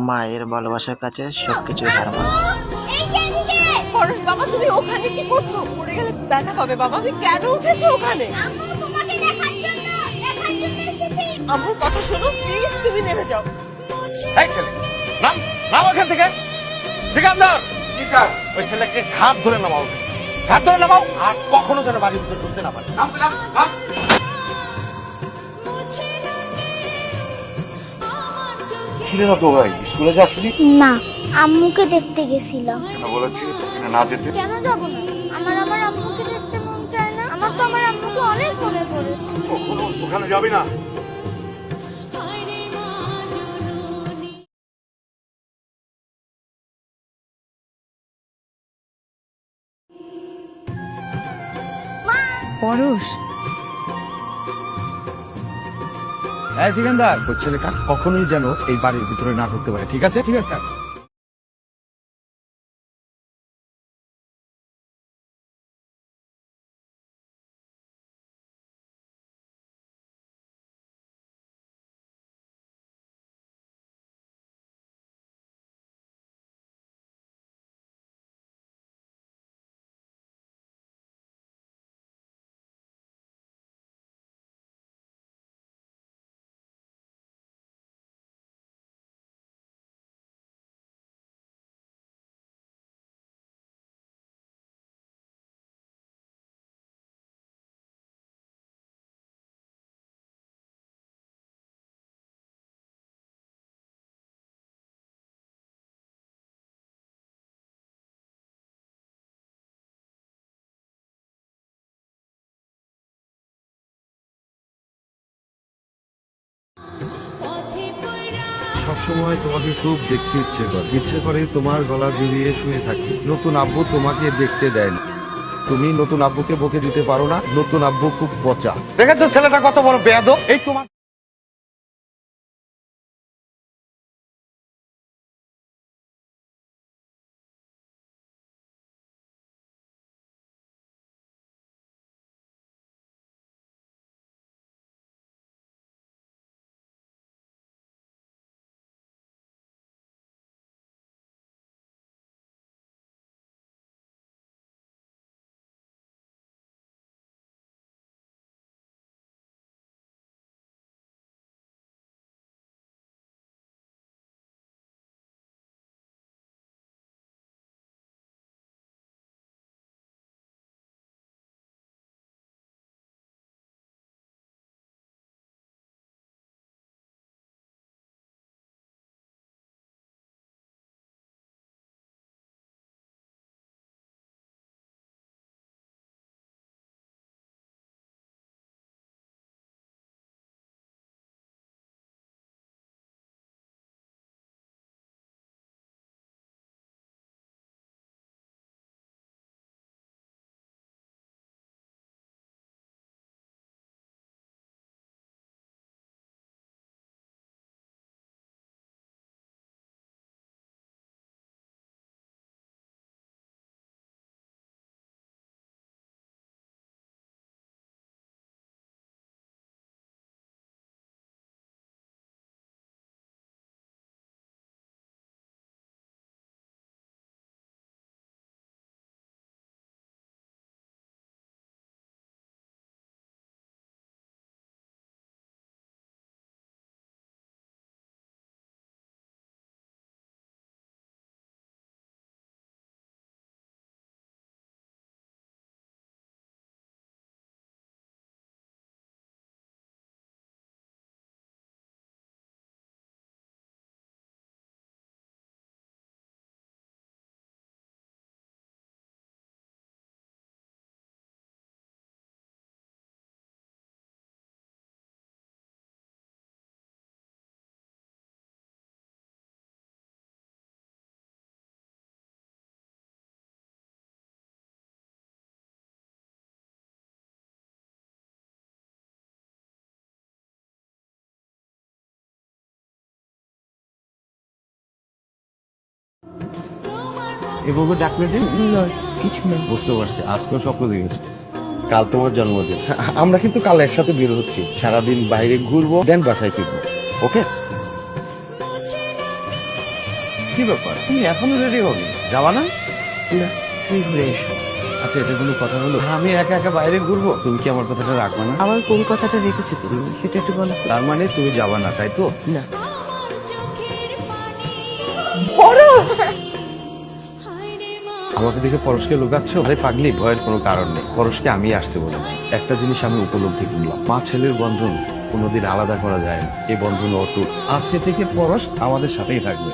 মায়ের ভালোবাসার কাছে সবকিছুই হার মানো। পরশ বাবা, তুমি ওখানে কি করছো? পড়ে গেলে ব্যথা পাবে বাবা। তুমি কেন উঠেছো ওখানে? আমার কথা শোনো প্লিজ, তুমি নেমে যাও। এই ছেলে, নাম নাম ওখান থেকে। সিকান্দার, জি স্যার, ওই ছেলেকে ঘাট ধরে নামাও, ঘাট ধরে নামাও, আর কখনো যেন বাড়ির ভিতরে ঢুকতে না পারে। ছিলে না তো ভাই, স্কুলে যাসনি? না, আম্মুকে দেখতে গেছিলাম। কেন বলেছি এখানে না যেতে? কেন যাব না? আমার আম্মুকে দেখতে মন চায় না। আমার তো আমার আম্মুকে অনেক মনে পড়ে। কখনো ওখানে যাবি না। পরশ, হ্যাঁ সিকান্দার, ওই ছেলেটা কখনোই যেন এই বাড়ির ভিতরে না ঢুকতে পারে, ঠিক আছে? ঠিক আছে। সবসময় তোমাকে খুব দেখতে ইচ্ছে করে তোমার গলা জড়িয়ে শুয়ে থাকি। নতুন আব্বু তোমাকে দেখতে দেয় না, তুমি নতুন আব্বুকে বকে দিতে পারো না। নতুন আব্বু খুব পচা। দেখেছো ছেলেটা কত বড় বেয়াদব? এই তোমার এভাবে ডাকলে যে কিছু না। বুঝতে পারছি, আজকেও স্বপ্ন দেখেছি কাল তোমার জন্মদিন। আমরা কিন্তু কাল একসাথে বের হচ্ছি, সারাদিন বাইরে ঘুরবো, দেন বাসায় ফিরবো। ওকে? কি ব্যাপার তুমি এখনো রেডি হবে যাবা না? না তুমি ঘুরে এসো। আচ্ছা এটা কোনো কথা হলো? আমি একা একা বাইরে ঘুরবো, তুমি কি আমার কথাটা রাখবে না? আমার কোন কথাটা রেখেছো তুমি সেটা একটু বলো। তার মানে তুমি যাবা না তাই তো? না আমাকে দেখে পরশকে লুকাচ্ছ? আরে পাগলি, ভয়ের কোনো কারণ নেই। পরশকে আমি আসতে বলেছি। একটা জিনিস আমি উপলব্ধি করলাম, মা ছেলের বন্ধন কোনোদিন আলাদা করা যায় না। এই বন্ধন অটুট। আজকে থেকে পরশ আমাদের সাথেই থাকবে।